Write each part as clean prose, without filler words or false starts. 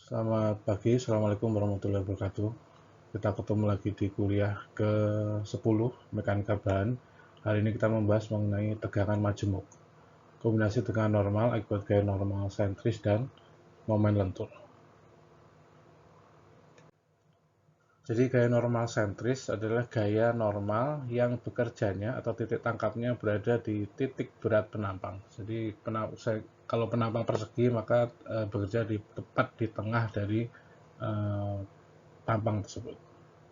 Selamat pagi, Assalamualaikum warahmatullahi wabarakatuh. Kita ketemu lagi di kuliah ke-10 Mekanika Bahan. Hari ini kita membahas mengenai tegangan majemuk, kombinasi tegangan normal akibat gaya normal sentris dan momen lentur. Jadi gaya normal sentris adalah gaya normal yang bekerjanya atau titik tangkapnya berada di titik berat penampang. Jadi kalau penampang persegi maka bekerja tepat di tengah dari eh, tampang tersebut.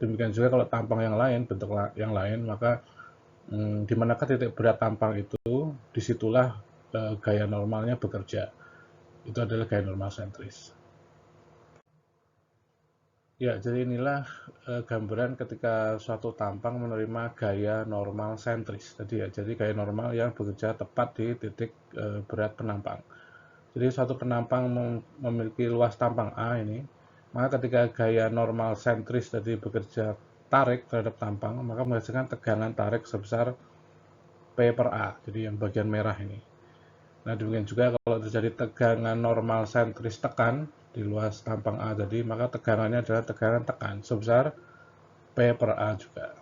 Demikian juga kalau tampang yang lain, bentuk yang lain, maka di manakah titik berat tampang itu, disitulah gaya normalnya bekerja. Itu adalah gaya normal sentris. Ya, jadi inilah gambaran ketika suatu tampang menerima gaya normal sentris. Jadi gaya normal yang bekerja tepat di titik berat penampang. Jadi suatu penampang memiliki luas tampang A ini, maka ketika gaya normal sentris tadi bekerja tarik terhadap tampang, maka menghasilkan tegangan tarik sebesar P per A, jadi yang bagian merah ini. Nah, demikian juga kalau terjadi tegangan normal sentris tekan di luas tampang A tadi, maka tegangannya adalah tegangan tekan sebesar P per A juga.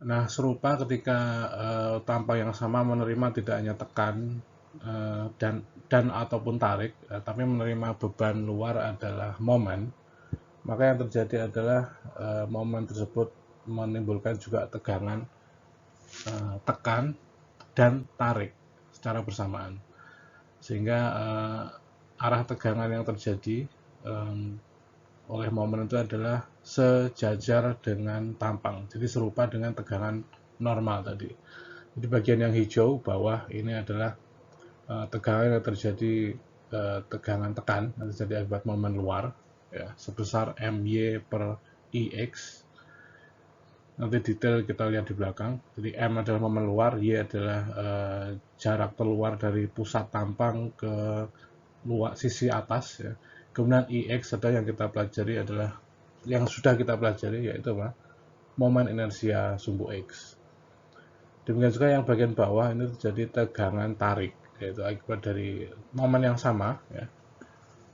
Nah, serupa ketika tampang yang sama menerima tidak hanya tekan dan ataupun tarik, tapi menerima beban luar adalah momen, maka yang terjadi adalah momen tersebut menimbulkan juga tegangan tekan dan tarik secara bersamaan, sehingga arah tegangan yang terjadi oleh momen itu adalah sejajar dengan tampang, jadi serupa dengan tegangan normal tadi. Jadi bagian yang hijau bawah ini adalah tegangan yang terjadi, tegangan tekan yang terjadi akibat momen luar, ya, sebesar My per Ix. Nanti detail kita lihat di belakang. Jadi M adalah momen luar, Y adalah jarak terluar dari pusat tampang ke luar sisi atas, ya. Kemudian Ix adalah yang kita pelajari adalah yang sudah kita pelajari, yaitu apa? Momen inersia sumbu X. Demikian juga yang bagian bawah ini terjadi tegangan tarik, yaitu akibat dari momen yang sama, ya,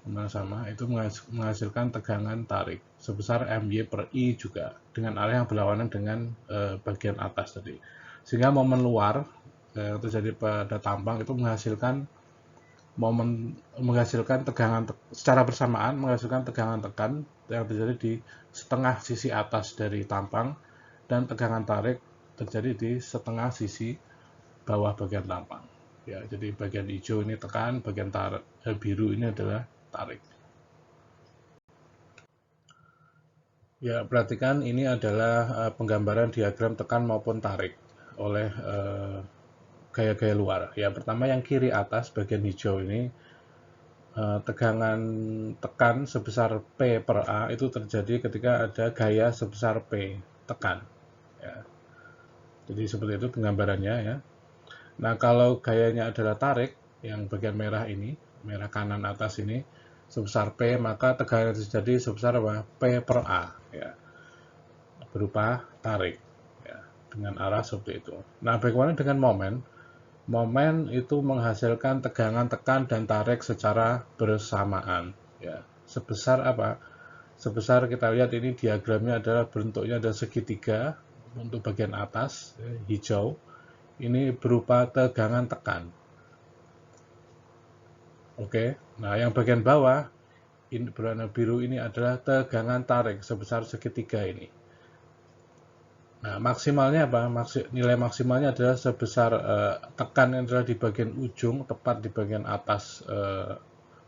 momen sama itu menghasilkan tegangan tarik sebesar My per I juga dengan arah yang berlawanan dengan bagian atas tadi, sehingga momen luar yang terjadi pada tampang itu menghasilkan tegangan secara bersamaan, menghasilkan tegangan tekan yang terjadi di setengah sisi atas dari tampang dan tegangan tarik terjadi di setengah sisi bawah bagian tampang. Ya, jadi bagian hijau ini tekan, bagian biru ini adalah tarik. Ya, perhatikan ini adalah penggambaran diagram tekan maupun tarik oleh gaya-gaya luar. Ya, pertama yang kiri atas bagian hijau ini, tegangan tekan sebesar P per A itu terjadi ketika ada gaya sebesar P tekan. Ya. Jadi seperti itu penggambarannya, ya. Nah, kalau gayanya adalah tarik, yang bagian merah ini, merah kanan atas ini, sebesar P, maka tegangan yang terjadi sebesar apa? P per A, ya, berupa tarik, ya, dengan arah seperti itu. Nah, bagaimana dengan momen? Momen itu menghasilkan tegangan tekan dan tarik secara bersamaan, ya. Sebesar apa? Sebesar kita lihat ini diagramnya adalah bentuknya ada segitiga untuk bagian atas, ya, hijau. Ini berupa tegangan tekan. Oke, nah yang bagian bawah ini berwarna biru ini adalah tegangan tarik sebesar segitiga ini. Nah, maksimalnya apa? Nilai maksimalnya adalah sebesar tekan yang adalah di bagian ujung, tepat di bagian atas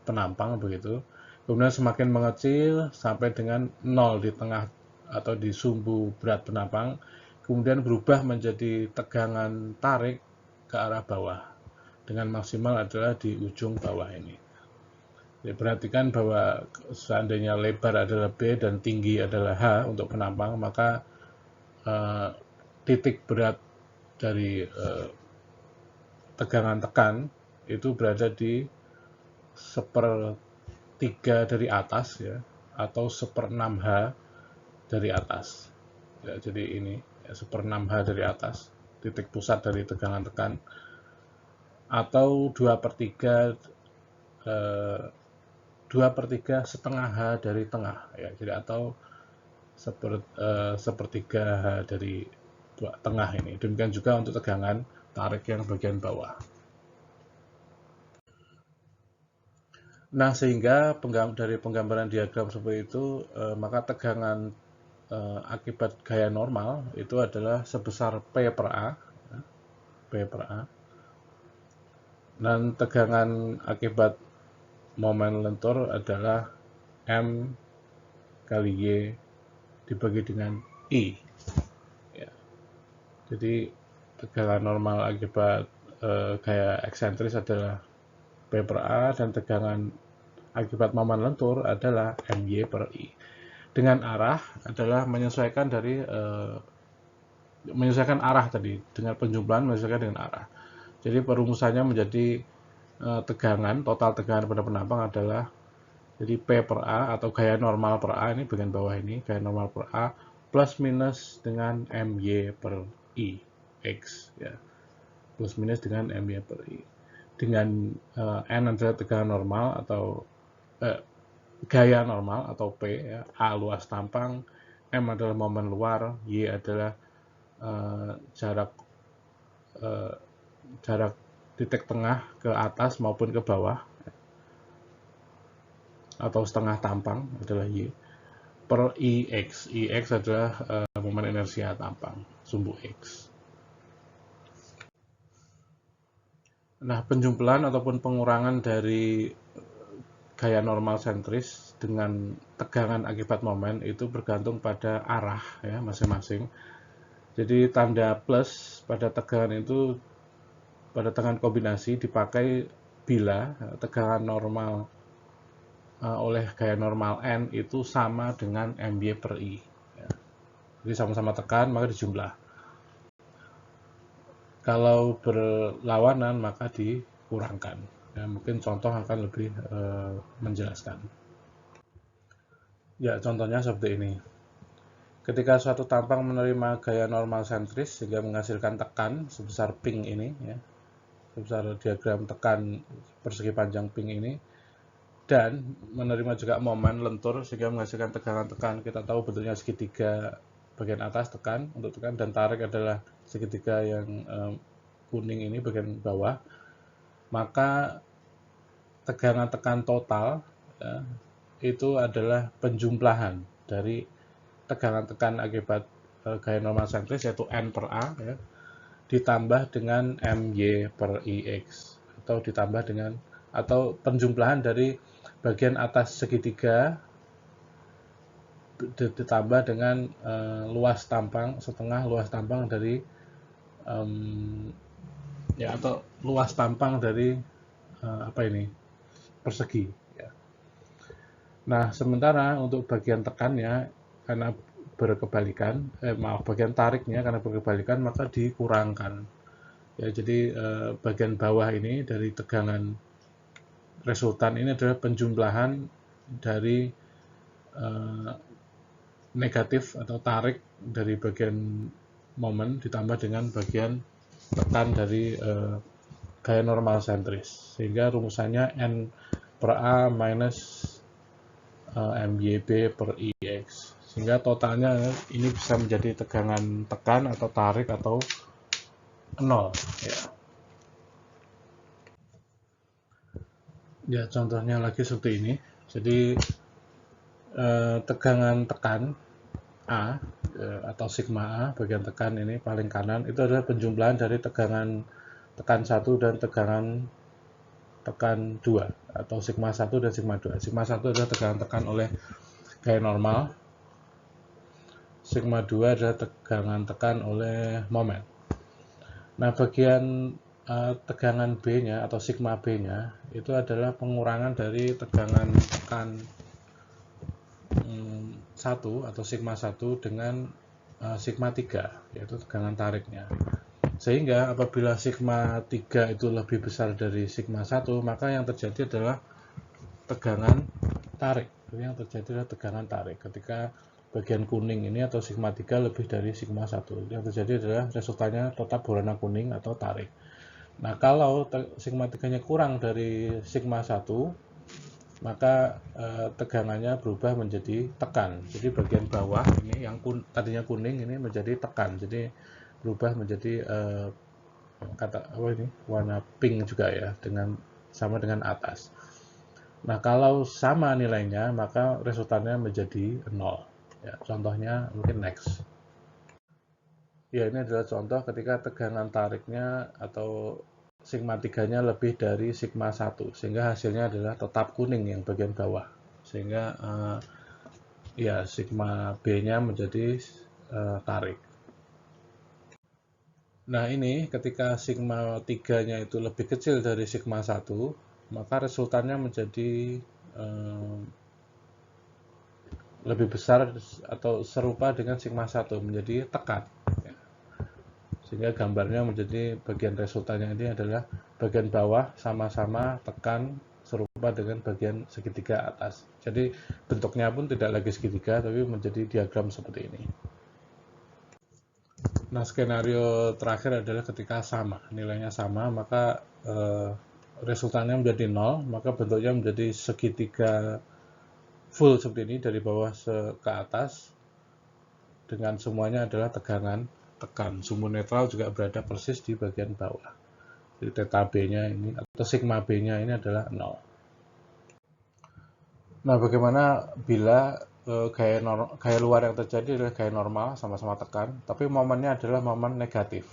penampang begitu. Kemudian semakin mengecil sampai dengan 0 di tengah atau di sumbu berat penampang, kemudian berubah menjadi tegangan tarik ke arah bawah dengan maksimal adalah di ujung bawah ini. Jadi perhatikan bahwa seandainya lebar adalah B dan tinggi adalah H untuk penampang, maka titik berat dari tegangan tekan itu berada di sepertiga dari atas, ya, atau 1/6 H dari atas, ya. Jadi ini ya, 1/6 H dari atas, titik pusat dari tegangan tekan. atau 2/3 setengah H dari tengah ya, jadi atau sepertiga H dari tengah ini. Demikian juga untuk tegangan tarik yang bagian bawah. Nah, sehingga dari penggambaran diagram seperti itu, maka tegangan akibat gaya normal itu adalah sebesar P per A, P per A, dan tegangan akibat momen lentur adalah M kali Y dibagi dengan I. Ya. Jadi tegangan normal akibat gaya eksentris adalah P per A, dan tegangan akibat momen lentur adalah MY per I. Dengan arah adalah menyesuaikan arah tadi, dengan penjumlahan menyesuaikan dengan arah. Jadi perumusannya menjadi total tegangan pada penampang adalah jadi P per A atau gaya normal per A, ini bagian bawah ini, gaya normal per A plus minus dengan MY per I X ya. Plus minus dengan MY per I. Dengan N adalah tegangan normal atau gaya normal atau P ya, A luas tampang, M adalah momen luar, Y adalah jarak titik tengah ke atas maupun ke bawah, atau setengah tampang adalah Y, per IX. IX adalah momen inersia tampang, sumbu X. Nah, penjumlahan ataupun pengurangan dari gaya normal sentris dengan tegangan akibat momen itu bergantung pada arah ya masing-masing. Jadi tanda plus pada tegangan itu, pada tegangan kombinasi dipakai bila tegangan normal oleh gaya normal N itu sama dengan MY per I. Ya. Jadi sama-sama tekan maka dijumlah. Kalau berlawanan maka dikurangkan. Ya, mungkin contoh akan lebih menjelaskan. Ya, contohnya seperti ini. Ketika suatu tampang menerima gaya normal sentris sehingga menghasilkan tekan sebesar ping ini, ya, sebesar diagram tekan persegi panjang ping ini, dan menerima juga momen lentur sehingga menghasilkan tegangan-tekan. Kita tahu bentuknya segitiga, bagian atas tekan untuk tekan, dan tarik adalah segitiga yang kuning ini bagian bawah. Maka tegangan-tekan total ya, itu adalah penjumlahan dari tegangan-tekan akibat gaya normal sentris yaitu N per A ya, ditambah dengan MY per IX, atau penjumlahan dari bagian atas segitiga ditambah dengan setengah luas tampang dari ya, atau luas tampang dari persegi ya. Nah, sementara untuk bagian tekannya karena berkebalikan, bagian tariknya karena berkebalikan maka dikurangkan. Ya, jadi bagian bawah ini dari tegangan resultan ini adalah penjumlahan dari negatif atau tarik dari bagian momen ditambah dengan bagian tekan dari gaya normal sentris, sehingga rumusannya N per A minus MYB per IX, sehingga totalnya ini bisa menjadi tegangan tekan atau tarik atau 0 ya. Ya, contohnya lagi seperti ini. Jadi tegangan tekan A atau sigma A bagian tekan ini paling kanan itu adalah penjumlahan dari tegangan tekan 1 dan tegangan tekan 2 atau sigma 1 dan sigma 2. Sigma 1 adalah tegangan tekan oleh gaya normal. Sigma 2 adalah tegangan tekan oleh momen. Nah, bagian tegangan B-nya atau sigma B-nya itu adalah pengurangan dari tegangan tekan 1 atau sigma 1 dengan sigma 3, yaitu tegangan tariknya. Sehingga apabila sigma 3 itu lebih besar dari sigma 1, maka yang terjadi adalah tegangan tarik. Yang terjadi adalah tegangan tarik ketika bagian kuning ini atau sigma 3 lebih dari sigma 1. Yang terjadi adalah resultannya tetap berwarna kuning atau tarik. Nah, kalau sigma 3-nya kurang dari sigma 1, maka tegangannya berubah menjadi tekan. Jadi bagian bawah ini yang tadinya kuning ini menjadi tekan. Jadi berubah menjadi kata apa ini? Warna pink juga ya, dengan sama dengan atas. Nah, kalau sama nilainya, maka resultannya menjadi 0. Ya, contohnya mungkin next. Ya, ini adalah contoh ketika tegangan tariknya atau sigma 3-nya lebih dari sigma 1, sehingga hasilnya adalah tetap kuning yang bagian bawah. Sehingga ya sigma B-nya menjadi tarik. Nah, ini ketika sigma 3-nya itu lebih kecil dari sigma 1, maka resultannya menjadi lebih besar atau serupa dengan sigma 1, menjadi tekan. Sehingga gambarnya menjadi bagian resultannya ini adalah bagian bawah sama-sama tekan serupa dengan bagian segitiga atas. Jadi bentuknya pun tidak lagi segitiga, tapi menjadi diagram seperti ini. Nah, skenario terakhir adalah ketika sama, nilainya sama, maka resultannya menjadi 0, maka bentuknya menjadi segitiga full seperti ini dari bawah ke atas, dengan semuanya adalah tekan. Sumbu netral juga berada persis di bagian bawah. Jadi theta B-nya ini atau sigma B-nya ini adalah 0. Nah, bagaimana bila gaya luar yang terjadi adalah gaya normal sama-sama tekan, tapi momennya adalah momen negatif.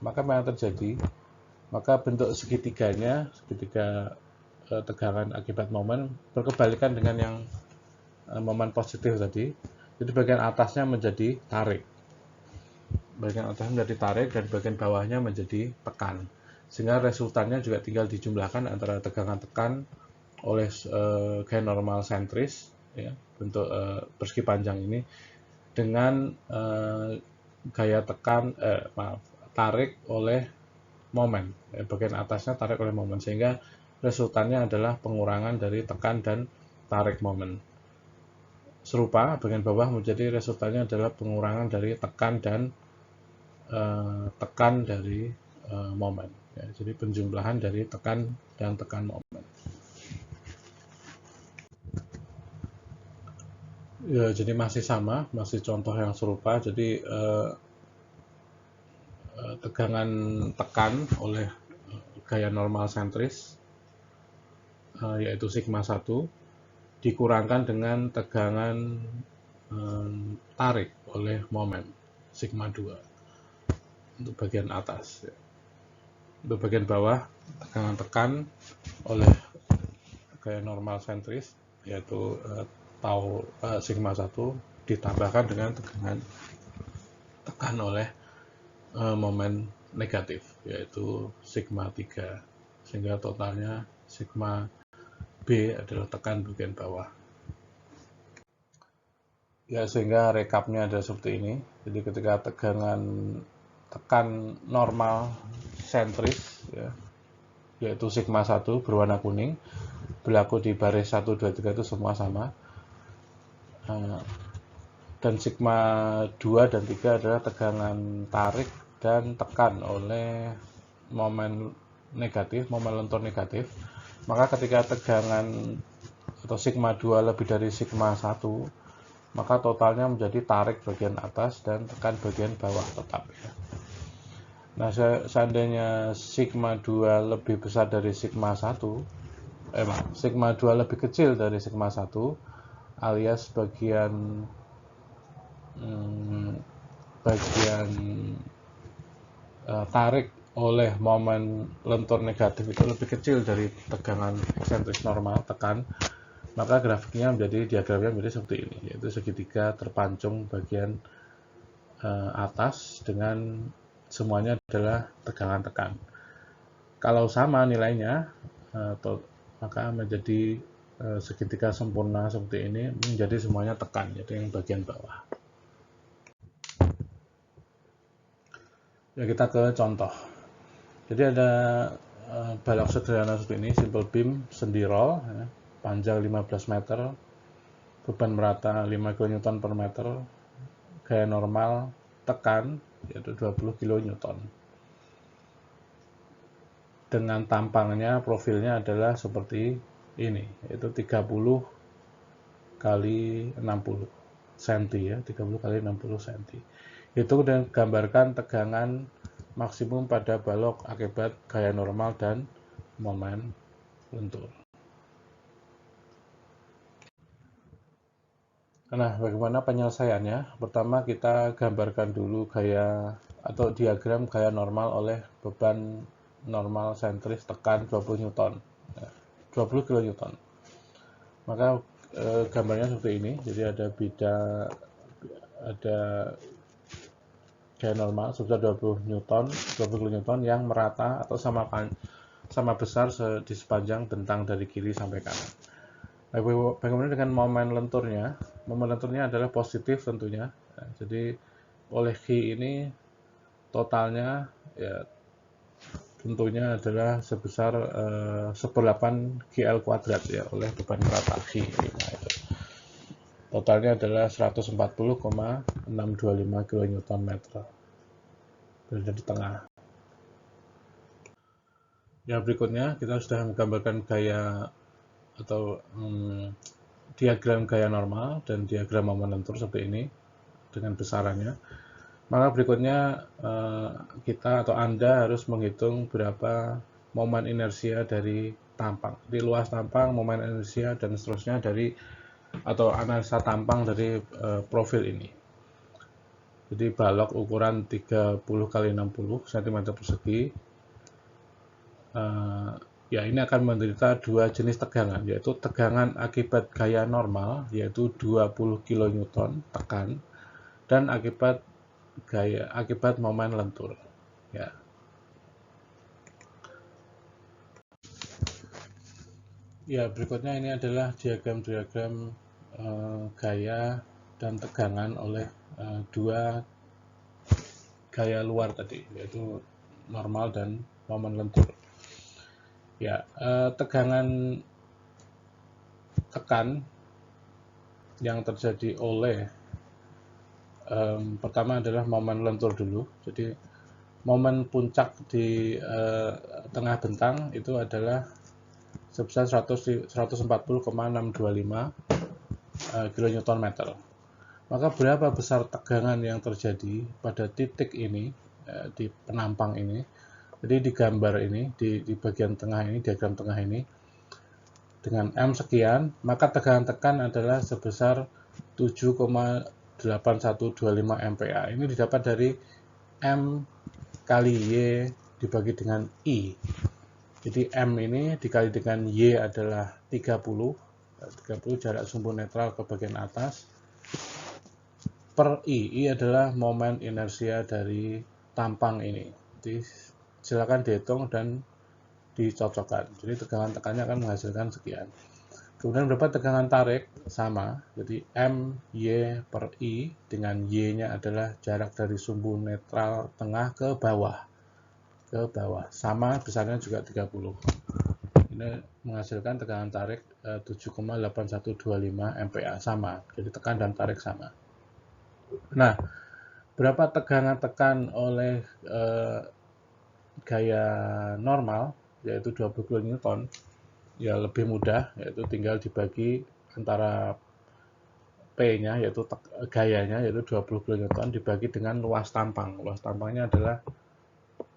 Maka apa yang terjadi? Maka bentuk segitiganya, segitiga tegangan akibat momen, berkebalikan dengan yang momen positif tadi. Jadi bagian atasnya menjadi tarik. Dan bagian bawahnya menjadi tekan. Sehingga resultannya juga tinggal dijumlahkan antara tegangan tekan oleh gaya normal sentris, ya, bentuk persegi panjang ini, dengan gaya tarik oleh momen. Bagian atasnya tarik oleh momen, sehingga resultannya adalah pengurangan dari tekan dan tarik momen. Serupa, bagian bawah menjadi resultannya adalah pengurangan dari tekan dari momen. Ya, jadi penjumlahan dari tekan dan tekan momen. Ya, jadi masih sama, masih contoh yang serupa. Jadi tegangan tekan oleh gaya normal sentris, yaitu sigma 1, dikurangkan dengan tegangan tarik oleh momen sigma 2 untuk bagian atas. Untuk bagian bawah, tegangan tekan oleh gaya normal sentris, yaitu sigma 1, ditambahkan dengan tegangan tekan oleh momen negatif, yaitu sigma 3, sehingga totalnya sigma B adalah tekan bagian bawah. Ya, sehingga rekapnya adalah seperti ini. Jadi ketika tekan normal sentris, ya, yaitu sigma 1 berwarna kuning, berlaku di baris 1, 2, 3 itu semua sama. Dan sigma 2 dan 3 adalah tegangan tarik dan tekan oleh momen lentur negatif. Maka ketika tegangan atau sigma 2 lebih dari sigma 1, maka totalnya menjadi tarik bagian atas dan tekan bagian bawah tetap. Ya. Nah, seandainya sigma 2 lebih besar dari sigma 1, sigma 2 lebih kecil dari sigma 1, alias bagian tarik oleh momen lentur negatif itu lebih kecil dari tegangan eksentris normal tekan, maka grafiknya diagramnya menjadi seperti ini, yaitu segitiga terpancung bagian atas dengan semuanya adalah tegangan tekan. Kalau sama nilainya, maka menjadi segitiga sempurna seperti ini, menjadi semuanya tekan, yaitu yang bagian bawah. Ya, kita ke contoh. Jadi ada balok sederhana seperti ini, simple beam sendi roll, ya, panjang 15 meter, beban merata 5 kN per meter, gaya normal tekan yaitu 20 kN. Dengan tampangnya, profilnya adalah seperti ini, yaitu 30 kali 60 cm ya, 30 kali 60 cm. Itu dan gambarkan tegangan maksimum pada balok akibat gaya normal dan momen lentur. Nah, bagaimana penyelesaiannya? Pertama kita gambarkan dulu gaya atau diagram gaya normal oleh beban normal sentris tekan 20 Newton. 20 kN. Maka gambarnya seperti ini. Jadi ada gaya normal sebesar 20 Newton, 20 kN yang merata atau sama besar di sepanjang bentang dari kiri sampai kanan. Bagaimana dengan momen lenturnya? Momen lenturnya adalah positif tentunya. Nah, jadi oleh Q ini totalnya ya tentunya adalah sebesar 1/8 GL kuadrat ya oleh beban rata Q. Nah, itu. Totalnya adalah 140,625 kN berada di tengah. Ya berikutnya kita sudah menggambarkan gaya atau diagram gaya normal dan diagram momen lentur seperti ini dengan besarannya. Maka berikutnya kita atau Anda harus menghitung berapa momen inersia dari tampang. Di luas tampang, momen inersia dan seterusnya dari atau analisa tampang dari profil ini. Jadi balok ukuran 30 kali 60 cm persegi. Ya ini akan menderita dua jenis tegangan, yaitu tegangan akibat gaya normal yaitu 20 kN tekan dan akibat momen lentur ya. Ya berikutnya ini adalah diagram gaya dan tegangan oleh dua gaya luar tadi, yaitu normal dan momen lentur. Ya, tegangan tekan yang terjadi oleh pertama adalah momen lentur dulu. Jadi momen puncak di tengah bentang itu adalah sebesar 140,625 kN. Maka berapa besar tegangan yang terjadi pada titik ini di penampang ini? Jadi di gambar ini, di bagian tengah ini, diagram tengah ini, dengan M sekian, maka tegangan tekan adalah sebesar 7,8125 MPa. Ini didapat dari M kali Y dibagi dengan I. Jadi M ini dikali dengan Y adalah 30 jarak sumbu netral ke bagian atas, per I adalah momen inersia dari tampang ini. Jadi silakan dihitung dan dicocokkan. Jadi tegangan tekannya akan menghasilkan sekian. Kemudian berapa tegangan tarik? Sama. Jadi M Y per I dengan Y-nya adalah jarak dari sumbu netral tengah ke bawah. Sama, besarnya juga 30. Ini menghasilkan tegangan tarik 7,8125 MPa. Sama. Jadi tekan dan tarik sama. Nah, berapa tegangan tekan oleh gaya normal yaitu 20 kN, ya lebih mudah, yaitu tinggal dibagi antara P-nya yaitu gayanya yaitu 20 kN dibagi dengan luas tampang. Luas tampangnya adalah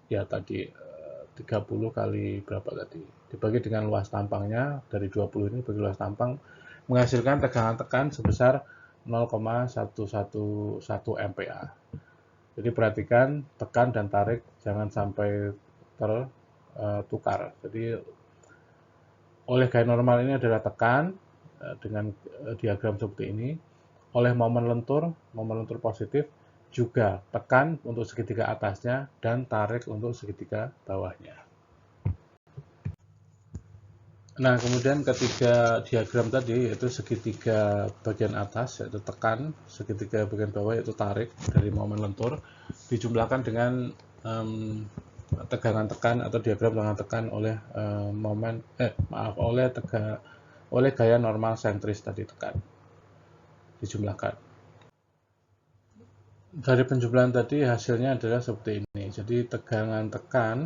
ya tadi 30 kali berapa tadi? Dibagi dengan luas tampangnya dari 20 ini bagi luas tampang menghasilkan tegangan tekan sebesar 0,111 MPa. Jadi perhatikan tekan dan tarik jangan sampai tertukar. Jadi oleh gaya normal ini adalah tekan dengan diagram seperti ini. Oleh momen lentur positif juga tekan untuk segitiga atasnya dan tarik untuk segitiga bawahnya. Nah, kemudian ketiga diagram tadi yaitu segitiga bagian atas yaitu tekan, segitiga bagian bawah yaitu tarik dari momen lentur dijumlahkan dengan tegangan tekan atau diagram tegangan tekan oleh oleh gaya normal sentris tadi tekan dijumlahkan. Dari penjumlahan tadi hasilnya adalah seperti ini. Jadi tegangan tekan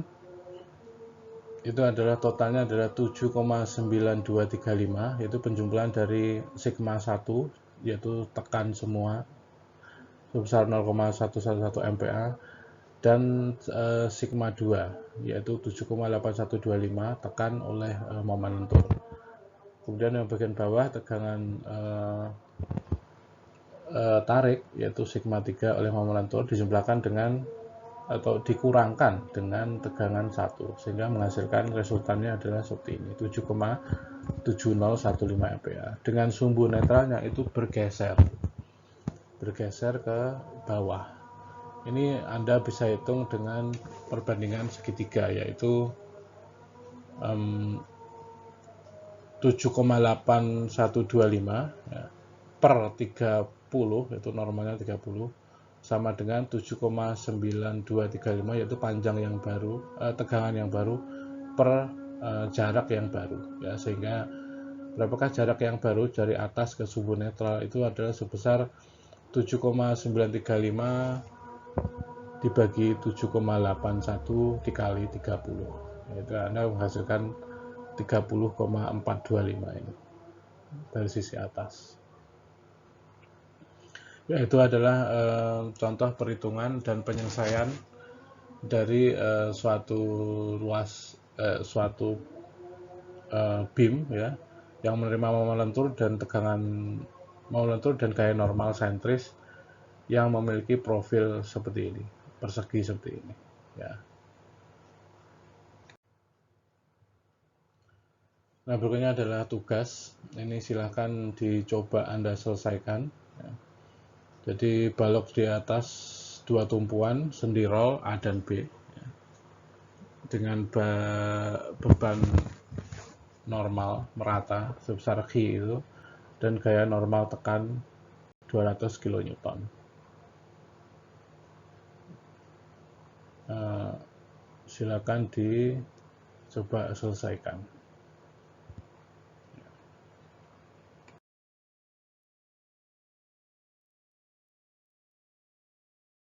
itu adalah totalnya adalah 7,9235, yaitu penjumlahan dari sigma 1 yaitu tekan semua sebesar 0,111 MPa, dan sigma 2 yaitu 7,8125 tekan oleh momen lentur. Kemudian yang bagian bawah tegangan tarik yaitu sigma 3 oleh momen lentur dijumlahkan dengan atau dikurangkan dengan tegangan 1 sehingga menghasilkan resultannya adalah seperti ini, 7,7015 MPa dengan sumbu netralnya itu bergeser ke bawah. Ini Anda bisa hitung dengan perbandingan segitiga, yaitu 7,8125 ya, per 30, yaitu normalnya 30, sama dengan 7,9235 yaitu panjang yang baru, tegangan yang baru per jarak yang baru ya, sehingga berapakah jarak yang baru dari atas ke sumbu netral itu adalah sebesar 7,935 dibagi 7,81 dikali 30, yaitu Anda menghasilkan 30,425 ini dari sisi atas. Ya, itu adalah contoh perhitungan dan penyelesaian dari suatu beam ya yang menerima momen lentur dan tegangan momen lentur dan gaya normal sentris yang memiliki profil seperti ini, persegi seperti ini ya. Nah, berikutnya adalah tugas. Ini silahkan dicoba Anda selesaikan ya. Jadi balok di atas dua tumpuan sendi roll A dan B ya, dengan beban normal merata sebesar G itu, dan gaya normal tekan 200 kN. Silakan dicoba selesaikan.